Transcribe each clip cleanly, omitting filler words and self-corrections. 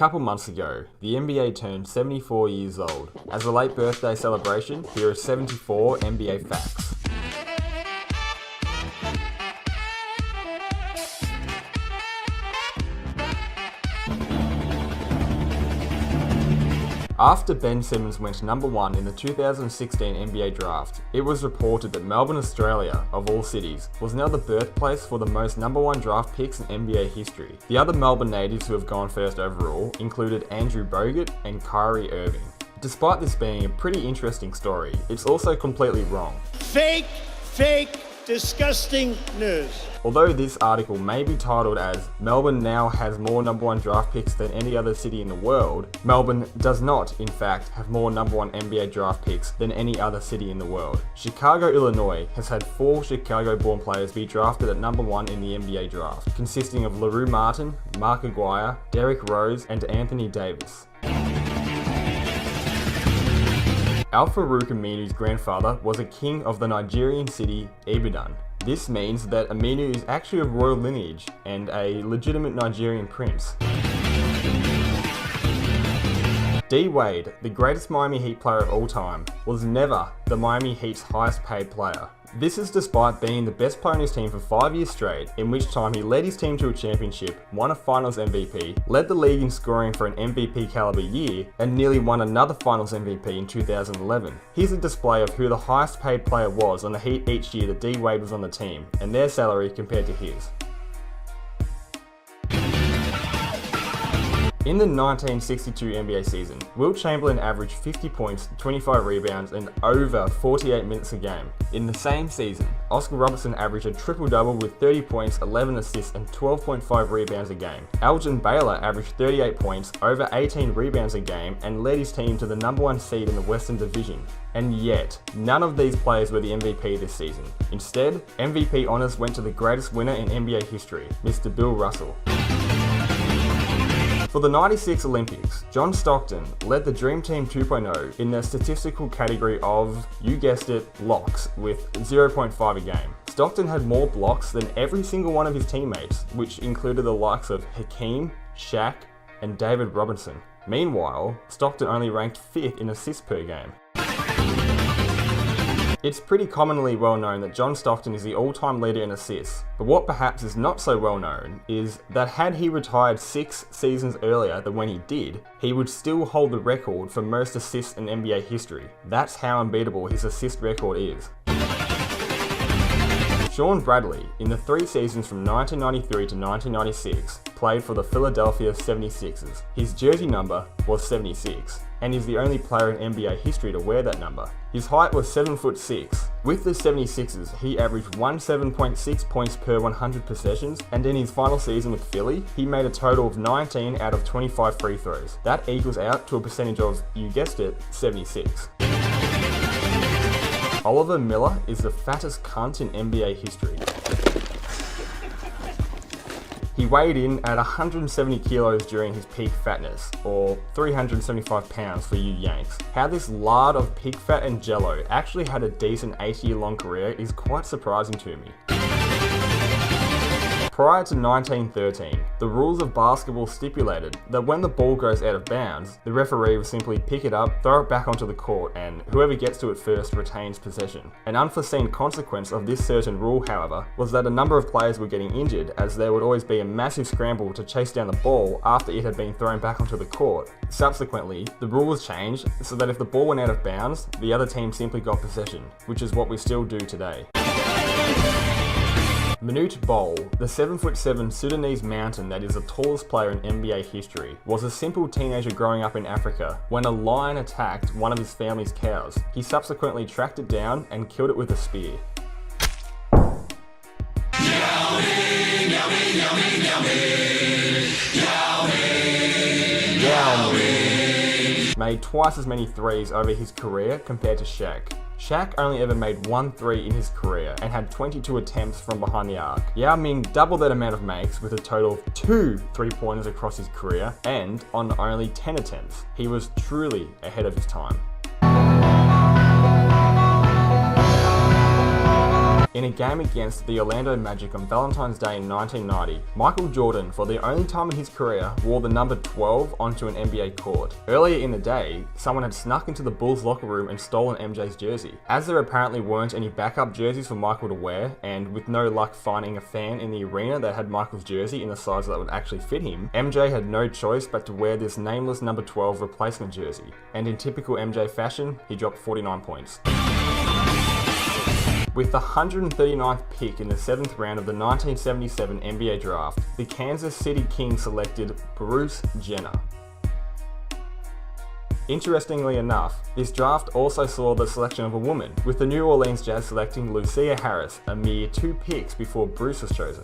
couple months ago, the NBA turned 74 years old. As a late birthday celebration, here are 74 NBA facts. After Ben Simmons went number 1 in the 2016 NBA draft, it was reported that Melbourne, Australia, of all cities, was now the birthplace for the most number 1 draft picks in NBA history. The other Melbourne natives who have gone first overall included Andrew Bogut and Kyrie Irving. Despite this being a pretty interesting story, it's also completely wrong. Fake, disgusting news. Although this article may be titled as Melbourne now has more number 1 draft picks than any other city in the world, Melbourne does not, in fact, have more number 1 NBA draft picks than any other city in the world. Chicago, Illinois has had 4 Chicago-born players be drafted at number 1 in the NBA draft, consisting of LaRue Martin, Mark Aguirre, Derrick Rose, and Anthony Davis. Al-Farouq Aminu's grandfather was a king of the Nigerian city Ibadan. This means that Aminu is actually of royal lineage and a legitimate Nigerian prince. D. Wade, the greatest Miami Heat player of all time, was never the Miami Heat's highest paid player. This is despite being the best player on his team for 5 years straight, in which time he led his team to a championship, won a finals MVP, led the league in scoring for an MVP caliber year, and nearly won another finals MVP in 2011. Here's a display of who the highest paid player was on the Heat each year that D. Wade was on the team, and their salary compared to his. In the 1962 NBA season, Wilt Chamberlain averaged 50 points, 25 rebounds, and over 48 minutes a game. In the same season, Oscar Robertson averaged a triple-double with 30 points, 11 assists, and 12.5 rebounds a game. Elgin Baylor averaged 38 points, over 18 rebounds a game, and led his team to the number 1 seed in the Western Division. And yet, none of these players were the MVP this season. Instead, MVP honors went to the greatest winner in NBA history, Mr. Bill Russell. For the '96 Olympics, John Stockton led the Dream Team 2.0 in the statistical category of, you guessed it, blocks, with 0.5 a game. Stockton had more blocks than every single one of his teammates, which included the likes of Hakeem, Shaq, and David Robinson. Meanwhile, Stockton only ranked 5th in assists per game. It's pretty commonly well known that John Stockton is the all-time leader in assists, but what perhaps is not so well known is that had he retired 6 seasons earlier than when he did, he would still hold the record for most assists in NBA history. That's how unbeatable his assist record is. Shawn Bradley, in the 3 seasons from 1993 to 1996, played for the Philadelphia 76ers. His jersey number was 76, and is the only player in NBA history to wear that number. His height was 7'6". With the 76ers, he averaged 17.6 points per 100 possessions, and in his final season with Philly, he made a total of 19 out of 25 free throws. That equals out to a percentage of, you guessed it, 76. Oliver Miller is the fattest cunt in NBA history. He weighed in at 170 kilos during his peak fatness, or 375 pounds for you Yanks. How this lard of pig fat and jello actually had a decent 8-year-long career is quite surprising to me. Prior to 1913, the rules of basketball stipulated that when the ball goes out of bounds, the referee will simply pick it up, throw it back onto the court, and whoever gets to it first retains possession. An unforeseen consequence of this certain rule, however, was that a number of players were getting injured, as there would always be a massive scramble to chase down the ball after it had been thrown back onto the court. Subsequently, the rule was changed so that if the ball went out of bounds, the other team simply got possession, which is what we still do today. Manute Bol, the 7'7" Sudanese mountain that is the tallest player in NBA history, was a simple teenager growing up in Africa when a lion attacked one of his family's cows. He subsequently tracked it down and killed it with a spear. Made twice as many threes over his career compared to Shaq. Shaq only ever made 1 3 in his career and had 22 attempts from behind the arc. Yao Ming doubled that amount of makes with a total of 2 3-pointers across his career and on only 10 attempts. He was truly ahead of his time. In a game against the Orlando Magic on Valentine's Day in 1990, Michael Jordan, for the only time in his career, wore the number 12 onto an NBA court. Earlier in the day, someone had snuck into the Bulls locker room and stolen MJ's jersey. As there apparently weren't any backup jerseys for Michael to wear, and with no luck finding a fan in the arena that had Michael's jersey in a size that would actually fit him, MJ had no choice but to wear this nameless number 12 replacement jersey. And in typical MJ fashion, he dropped 49 points. With the 139th pick in the 7th round of the 1977 NBA draft, the Kansas City Kings selected Bruce Jenner. Interestingly enough, this draft also saw the selection of a woman, with the New Orleans Jazz selecting Lucia Harris a mere 2 picks before Bruce was chosen.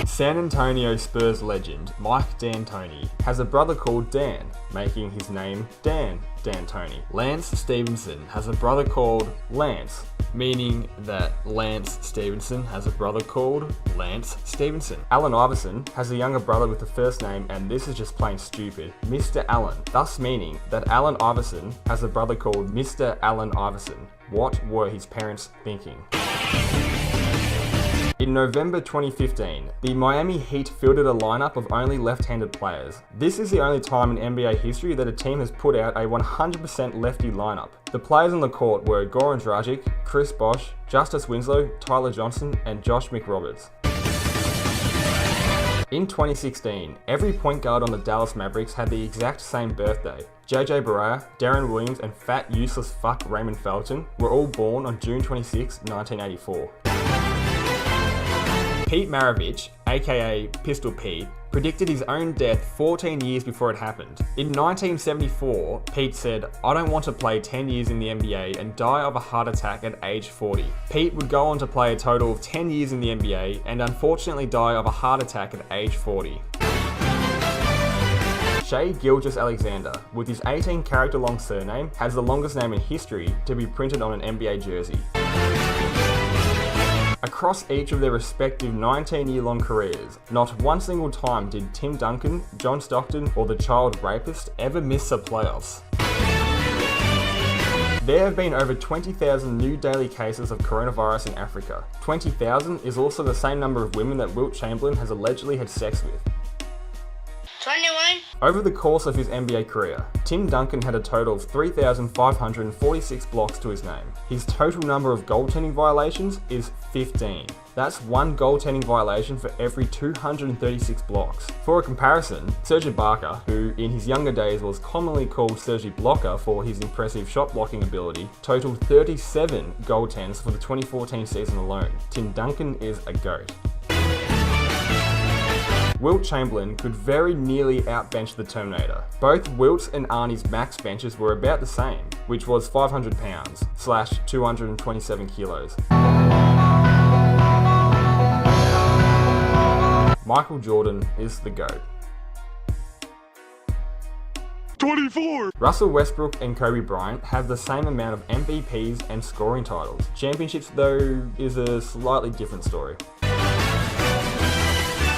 San Antonio Spurs legend Mike D'Antoni has a brother called Dan, making his name Dan D'Antoni. Lance Stephenson has a brother called Lance, meaning that Lance Stephenson has a brother called Lance Stephenson. Allen Iverson has a younger brother with the first name, and this is just plain stupid, Mr. Allen, thus meaning that Allen Iverson has a brother called Mr. Allen Iverson. What were his parents thinking? In November 2015, the Miami Heat fielded a lineup of only left-handed players. This is the only time in NBA history that a team has put out a 100% lefty lineup. The players on the court were Goran Dragic, Chris Bosh, Justice Winslow, Tyler Johnson, and Josh McRoberts. In 2016, every point guard on the Dallas Mavericks had the exact same birthday. JJ Barea, Darren Williams, and fat useless fuck Raymond Felton were all born on June 26, 1984. Pete Maravich, aka Pistol Pete, predicted his own death 14 years before it happened. In 1974, Pete said, "I don't want to play 10 years in the NBA and die of a heart attack at age 40. Pete would go on to play a total of 10 years in the NBA and unfortunately die of a heart attack at age 40. Shai Gilgeous-Alexander, with his 18 character long surname, has the longest name in history to be printed on an NBA jersey. Across each of their respective 19-year-long careers, not one single time did Tim Duncan, John Stockton, or the child rapist ever miss the playoffs. There have been over 20,000 new daily cases of coronavirus in Africa. 20,000 is also the same number of women that Wilt Chamberlain has allegedly had sex with. 21. Over the course of his NBA career, Tim Duncan had a total of 3,546 blocks to his name. His total number of goaltending violations is 15. That's one goaltending violation for every 236 blocks. For a comparison, Serge Ibaka, who in his younger days was commonly called Serge Blocker for his impressive shot blocking ability, totaled 37 goaltends for the 2014 season alone. Tim Duncan is a GOAT. Wilt Chamberlain could very nearly outbench the Terminator. Both Wilt's and Arnie's max benches were about the same, which was 500 pounds / 227 kilos. Michael Jordan is the GOAT. 24! Russell Westbrook and Kobe Bryant have the same amount of MVPs and scoring titles. Championships, though, is a slightly different story.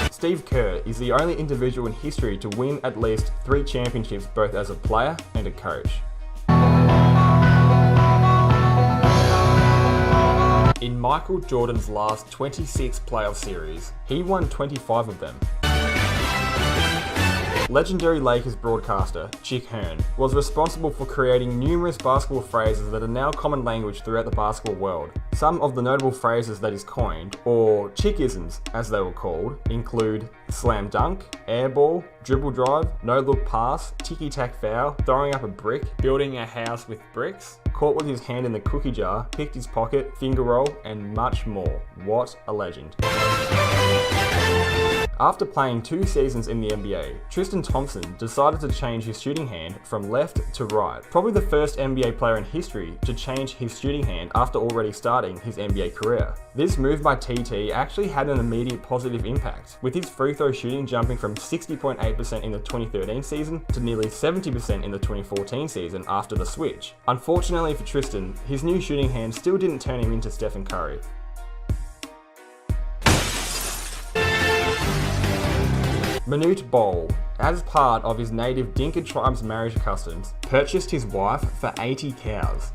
Steve Kerr is the only individual in history to win at least 3 championships both as a player and a coach. In Michael Jordan's last 26 playoff series, he won 25 of them. Legendary Lakers broadcaster Chick Hearn was responsible for creating numerous basketball phrases that are now common language throughout the basketball world. Some of the notable phrases that he's coined, or Chickisms as they were called, include slam dunk, air ball, dribble drive, no look pass, ticky-tack foul, throwing up a brick, building a house with bricks, caught with his hand in the cookie jar, picked his pocket, finger roll, and much more. What a legend. After playing 2 seasons in the NBA, Tristan Thompson decided to change his shooting hand from left to right. Probably the first NBA player in history to change his shooting hand after already starting his NBA career. This move by TT actually had an immediate positive impact, with his free throw shooting jumping from 60.8% in the 2013 season to nearly 70% in the 2014 season after the switch. Unfortunately for Tristan, his new shooting hand still didn't turn him into Stephen Curry. Manute Bol, as part of his native Dinka tribe's marriage customs, purchased his wife for 80 cows.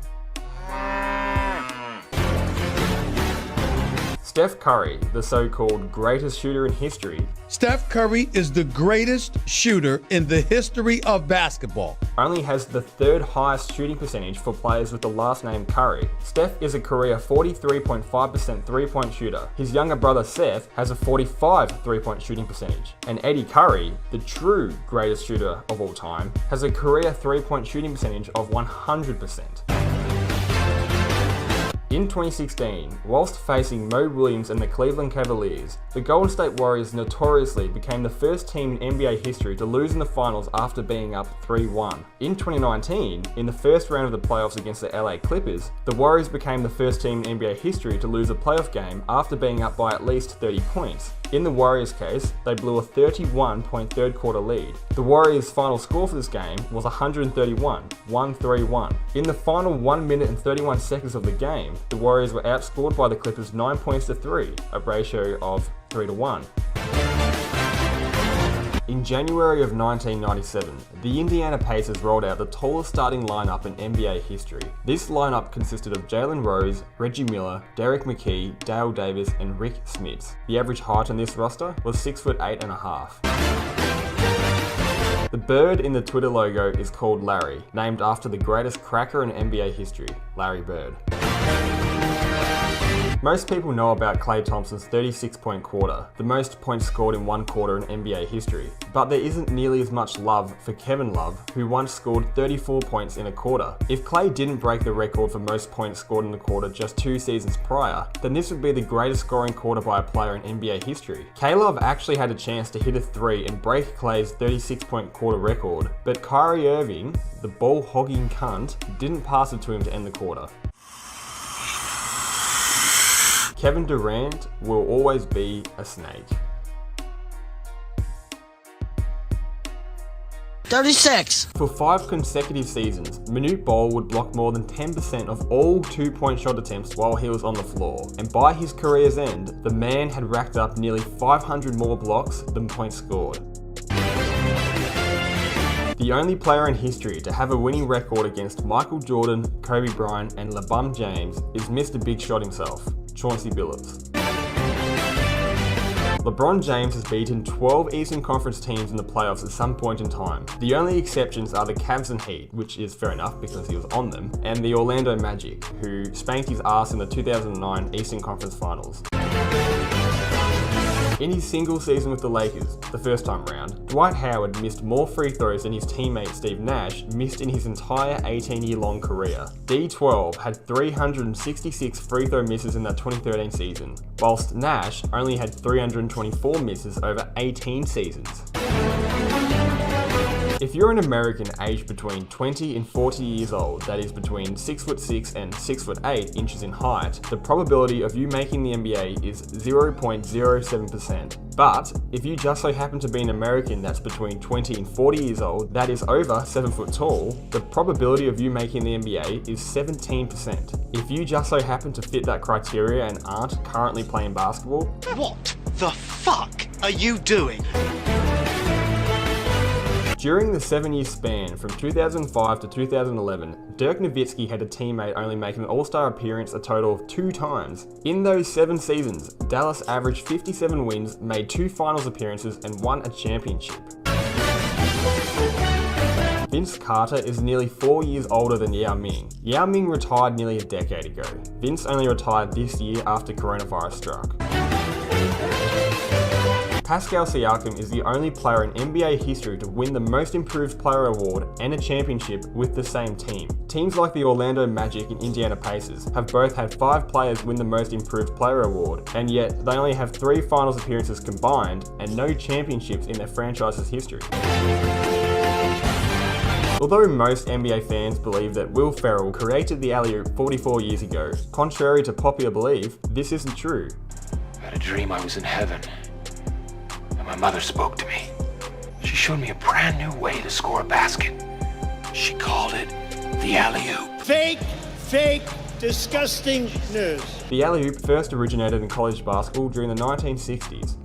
Steph Curry, the so-called greatest shooter in history, Steph Curry is the greatest shooter in the history of basketball. only has the third highest shooting percentage for players with the last name Curry. Steph is a career 43.5% three-point shooter. His younger brother Seth has a 45 three-point shooting percentage. And Eddie Curry, the true greatest shooter of all time, has a career three-point shooting percentage of 100%. In 2016, whilst facing Mo Williams and the Cleveland Cavaliers, the Golden State Warriors notoriously became the first team in NBA history to lose in the finals after being up 3-1. In 2019, in the first round of the playoffs against the LA Clippers, the Warriors became the first team in NBA history to lose a playoff game after being up by at least 30 points. In the Warriors' case, they blew a 31-point third quarter lead. The Warriors' final score for this game was 131, 1-3-1. In the final 1 minute and 31 seconds of the game, the Warriors were outscored by the Clippers 9 points to 3, a ratio of 3-1. In January of 1997, the Indiana Pacers rolled out the tallest starting lineup in NBA history. This lineup consisted of Jalen Rose, Reggie Miller, Derek McKee, Dale Davis, and Rick Smits. The average height on this roster was 6'8.5". The bird in the Twitter logo is called Larry, named after the greatest cracker in NBA history, Larry Bird. Most people know about Klay Thompson's 36-point quarter, the most points scored in one quarter in NBA history, but there isn't nearly as much love for Kevin Love, who once scored 34 points in a quarter. If Klay didn't break the record for most points scored in a quarter just 2 seasons prior, then this would be the greatest scoring quarter by a player in NBA history. K-Love actually had a chance to hit a 3 and break Klay's 36-point quarter record, but Kyrie Irving, the ball-hogging cunt, didn't pass it to him to end the quarter. Kevin Durant will always be a snake. 36. For 5 consecutive seasons, Manute Bol would block more than 10% of all 2-point shot attempts while he was on the floor, and by his career's end, the man had racked up nearly 500 more blocks than points scored. The only player in history to have a winning record against Michael Jordan, Kobe Bryant, and LeBron James is Mr. Big Shot himself, Chauncey Billups. LeBron James has beaten 12 Eastern Conference teams in the playoffs at some point in time. The only exceptions are the Cavs and Heat, which is fair enough because he was on them, and the Orlando Magic, who spanked his ass in the 2009 Eastern Conference Finals. In his single season with the Lakers, the first time round, Dwight Howard missed more free throws than his teammate Steve Nash missed in his entire 18-year-long career. D12 had 366 free throw misses in that 2013 season, whilst Nash only had 324 misses over 18 seasons. If you're an American aged between 20 and 40 years old, that is between 6'6" and 6'8" inches in height, the probability of you making the NBA is 0.07%. But if you just so happen to be an American that's between 20 and 40 years old, that is over 7 foot tall, the probability of you making the NBA is 17%. If you just so happen to fit that criteria and aren't currently playing basketball, what the fuck are you doing? during the 7-year span from 2005 to 2011, Dirk Nowitzki had a teammate only make an All-Star appearance a total of 2 times. In those 7 seasons, Dallas averaged 57 wins, made 2 finals appearances, and won a championship. Vince Carter is nearly 4 years older than Yao Ming. Yao Ming retired nearly a decade ago. Vince only retired this year after coronavirus struck. Pascal Siakam is the only player in NBA history to win the Most Improved Player award and a championship with the same team. Teams like the Orlando Magic and Indiana Pacers have both had 5 players win the Most Improved Player award, and yet they only have 3 finals appearances combined and no championships in their franchise's history. Although most NBA fans believe that Will Ferrell created the alley-oop 44 years ago, contrary to popular belief, this isn't true. I had a dream I was in heaven. My mother spoke to me. She showed me a brand new way to score a basket. She called it the alley-oop. Fake, disgusting news. The alley-oop first originated in college basketball during the 1960s.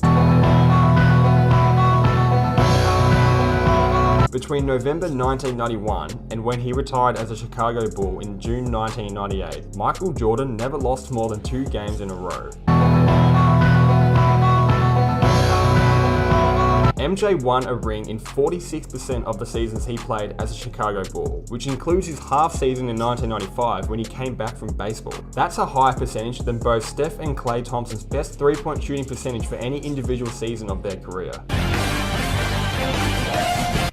Between November 1991 and when he retired as a Chicago Bull in June 1998, Michael Jordan never lost more than 2 games in a row. MJ won a ring in 46% of the seasons he played as a Chicago Bull, which includes his half season in 1995 when he came back from baseball. That's a higher percentage than both Steph and Klay Thompson's best three-point shooting percentage for any individual season of their career.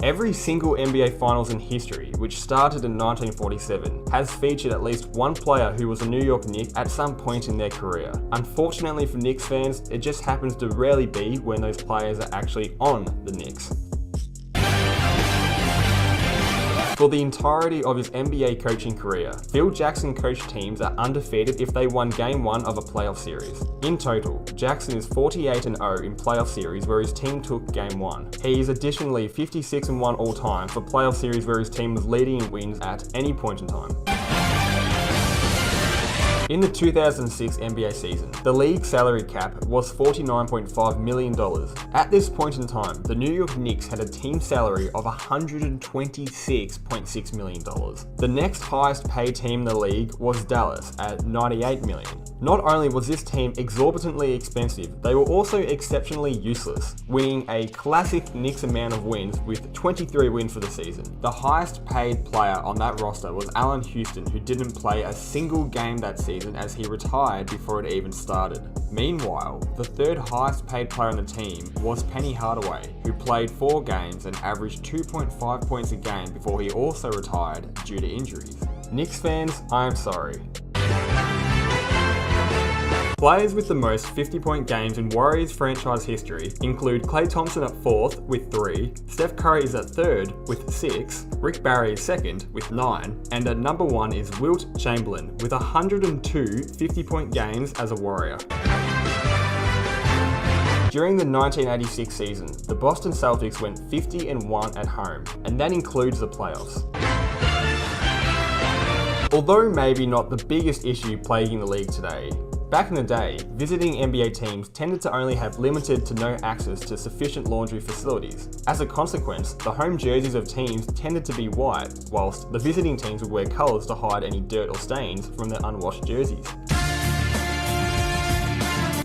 Every single NBA Finals in history, which started in 1947, has featured at least one player who was a New York Knick at some point in their career. Unfortunately for Knicks fans, it just happens to rarely be when those players are actually on the Knicks. For the entirety of his NBA coaching career, Phil Jackson coached teams that undefeated if they won Game 1 of a playoff series. In total, Jackson is 48-0 in playoff series where his team took Game 1. He is additionally 56-1 all time for playoff series where his team was leading in wins at any point in time. In the 2006 NBA season, the league salary cap was $49.5 million. At this point in time, the New York Knicks had a team salary of $126.6 million. The next highest paid team in the league was Dallas at $98 million. Not only was this team exorbitantly expensive, they were also exceptionally useless, winning a classic Knicks amount of wins with 23 wins for the season. The highest paid player on that roster was Allen Houston, who didn't play a single game that season as he retired before it even started. Meanwhile, the third highest paid player on the team was Penny Hardaway, who played 4 games and averaged 2.5 points a game before he also retired due to injuries. Knicks fans, I am sorry. Players with the most 50-point games in Warriors franchise history include Klay Thompson at 4th with 3, Steph Curry is at 3rd with 6, Rick Barry is 2nd with 9, and at number 1 is Wilt Chamberlain with 102 50-point games as a Warrior. During the 1986 season, the Boston Celtics went 50-1 at home, and that includes the playoffs. Although maybe not the biggest issue plaguing the league today, back in the day, visiting NBA teams tended to only have limited to no access to sufficient laundry facilities. As a consequence, the home jerseys of teams tended to be white, whilst the visiting teams would wear colours to hide any dirt or stains from their unwashed jerseys.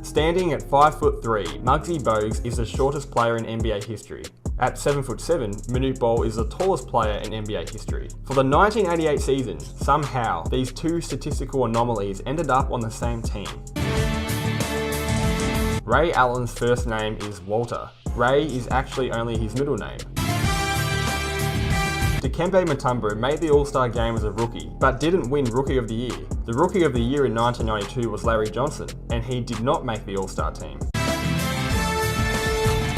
Standing at 5'3", Muggsy Bogues is the shortest player in NBA history. At 7'7", Manute Bol is the tallest player in NBA history. For the 1988 season, somehow, these two statistical anomalies ended up on the same team. Ray Allen's first name is Walter. Ray is actually only his middle name. Dikembe Mutombo made the All-Star game as a rookie, but didn't win Rookie of the Year. The Rookie of the Year in 1992 was Larry Johnson, and he did not make the All-Star team.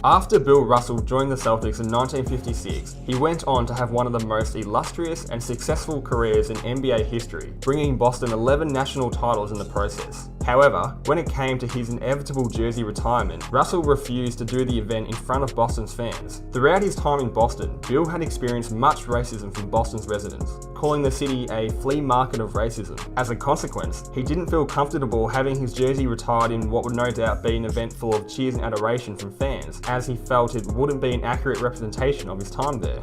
After Bill Russell joined the Celtics in 1956, he went on to have one of the most illustrious and successful careers in NBA history, bringing Boston 11 national titles in the process. However, when it came to his inevitable jersey retirement, Russell refused to do the event in front of Boston's fans. Throughout his time in Boston, Bill had experienced much racism from Boston's residents, calling the city a flea market of racism. As a consequence, he didn't feel comfortable having his jersey retired in what would no doubt be an event full of cheers and adoration from fans, as he felt it wouldn't be an accurate representation of his time there.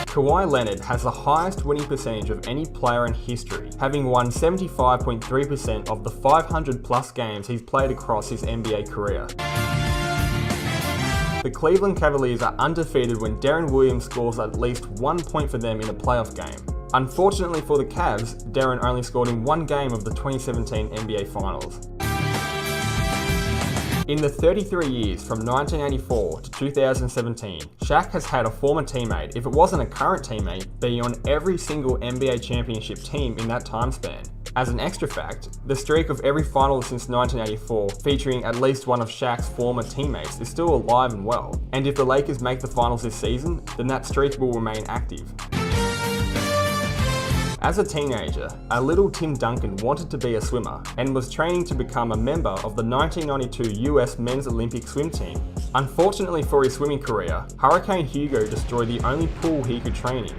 Kawhi Leonard has the highest winning percentage of any player in history, having won 75.3% of the 500 plus games he's played across his NBA career. The Cleveland Cavaliers are undefeated when Deron Williams scores at least 1 point for them in a playoff game. Unfortunately for the Cavs, Deron only scored in 1 game of the 2017 NBA Finals. In the 33 years from 1984 to 2017, Shaq has had a former teammate, if it wasn't a current teammate, be on every single NBA championship team in that time span. As an extra fact, the streak of every final since 1984 featuring at least one of Shaq's former teammates is still alive and well, and if the Lakers make the finals this season, then that streak will remain active. As a teenager, a little Tim Duncan wanted to be a swimmer and was training to become a member of the 1992 US Men's Olympic swim team. Unfortunately for his swimming career, Hurricane Hugo destroyed the only pool he could train in.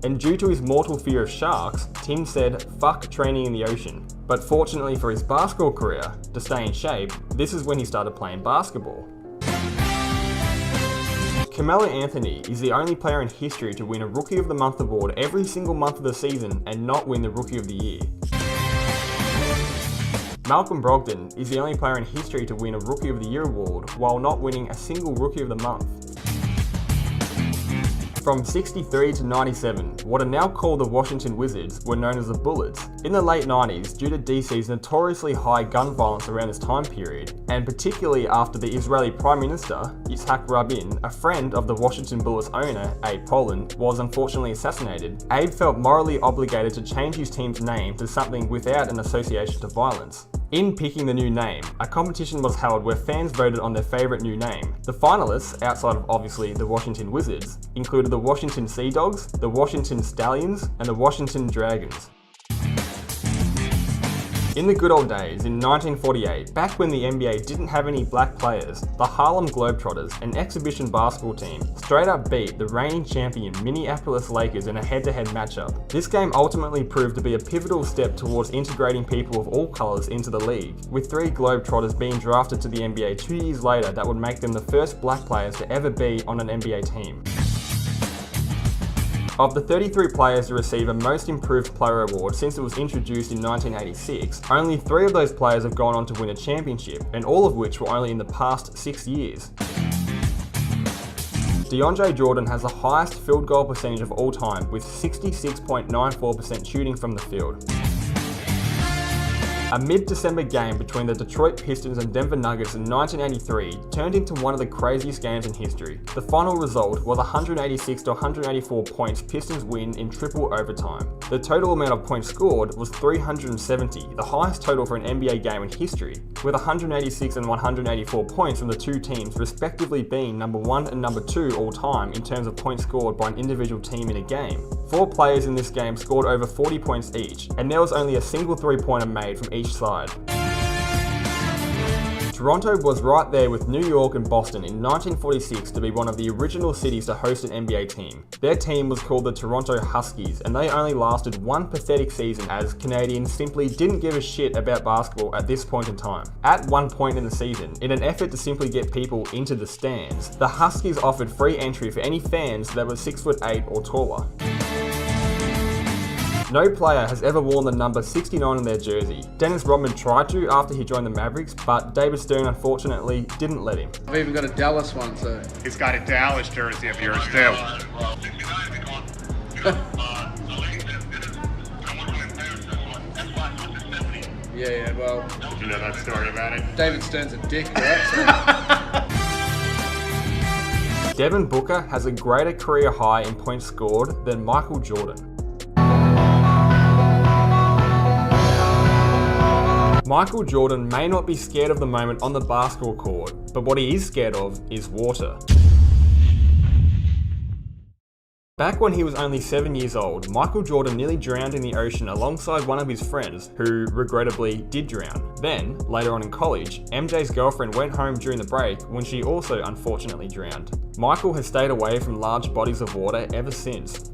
And due to his mortal fear of sharks, Tim said, "Fuck training in the ocean." But fortunately for his basketball career, to stay in shape, this is when he started playing basketball. Carmelo Anthony is the only player in history to win a Rookie of the Month award every single month of the season and not win the Rookie of the Year. Malcolm Brogdon is the only player in history to win a Rookie of the Year award while not winning a single Rookie of the Month. From 63 to 97, what are now called the Washington Wizards were known as the Bullets. In the late 90s, due to DC's notoriously high gun violence around this time period, and particularly after the Israeli Prime Minister, Yitzhak Rabin, a friend of the Washington Bullets owner, Abe Pollin, was unfortunately assassinated, Abe felt morally obligated to change his team's name to something without an association to violence. In picking the new name, a competition was held where fans voted on their favourite new name. The finalists, outside of obviously the Washington Wizards, included the Washington Sea Dogs, the Washington Stallions, and the Washington Dragons. In the good old days, in 1948, back when the NBA didn't have any black players, the Harlem Globetrotters, an exhibition basketball team, straight up beat the reigning champion Minneapolis Lakers in a head-to-head matchup. This game ultimately proved to be a pivotal step towards integrating people of all colours into the league, with 3 Globetrotters being drafted to the NBA 2 years later that would make them the first black players to ever be on an NBA team. Of the 33 players to receive a Most Improved Player award since it was introduced in 1986, only 3 of those players have gone on to win a championship, and all of which were only in the past 6 years. DeAndre Jordan has the highest field goal percentage of all time with 66.94% shooting from the field. A mid-December game between the Detroit Pistons and Denver Nuggets in 1983 turned into one of the craziest games in history. The final result was 186 to 184 points Pistons win in triple overtime. The total amount of points scored was 370, the highest total for an NBA game in history, with 186 and 184 points from the two teams respectively being number 1 and number 2 all time in terms of points scored by an individual team in a game. 4 players in this game scored over 40 points each, and there was only a single 3-pointer made from each side. Toronto was right there with New York and Boston in 1946 to be one of the original cities to host an NBA team. Their team was called the Toronto Huskies, and they only lasted one pathetic season as Canadians simply didn't give a shit about basketball at this point in time. At one point in the season, in an effort to simply get people into the stands, the Huskies offered free entry for any fans that were 6'8" or taller. No player has ever worn the number 69 on their jersey. Dennis Rodman tried to after he joined the Mavericks, but David Stern unfortunately didn't let him. I've even got a Dallas one too. He's got a Dallas jersey of yours too. Yeah, well. Did you know that story about it? David Stern's a dick, right? So. Devin Booker has a greater career high in points scored than Michael Jordan. Michael Jordan may not be scared of the moment on the basketball court, but what he is scared of is water. Back when he was only 7 years old, Michael Jordan nearly drowned in the ocean alongside one of his friends, who regrettably did drown. Then, later on in college, MJ's girlfriend went home during the break when she also unfortunately drowned. Michael has stayed away from large bodies of water ever since.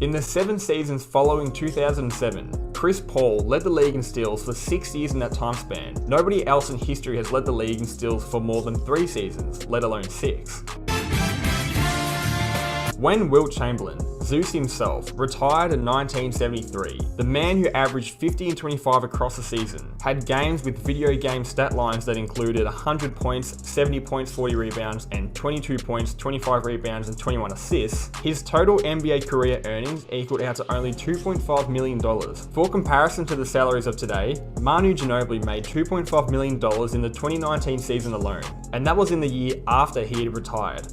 In the 7 seasons following 2007, Chris Paul led the league in steals for 6 years in that time span. Nobody else in history has led the league in steals for more than 3 seasons, let alone 6. When Wilt Chamberlain, Zeus himself, retired in 1973, the man who averaged 50 and 25 across the season had games with video game stat lines that included 100 points, 70 points, 40 rebounds, and 22 points, 25 rebounds, and 21 assists. His total NBA career earnings equaled out to only $2.5 million. For comparison to the salaries of today, Manu Ginobili made $2.5 million in the 2019 season alone, and that was in the year after he had retired.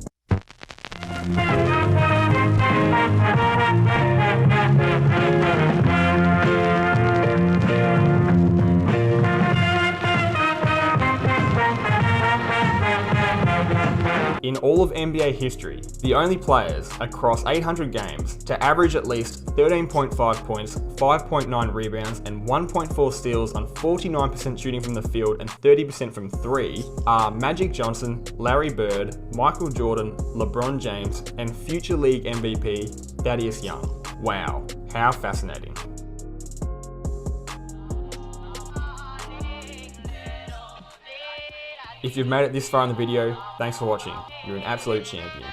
In all of NBA history, the only players across 800 games to average at least 13.5 points, 5.9 rebounds, and 1.4 steals on 49% shooting from the field and 30% from 3 are Magic Johnson, Larry Bird, Michael Jordan, LeBron James, and future league MVP Thaddeus Young. Wow, how fascinating. If you've made it this far in the video, thanks for watching. You're an absolute champion.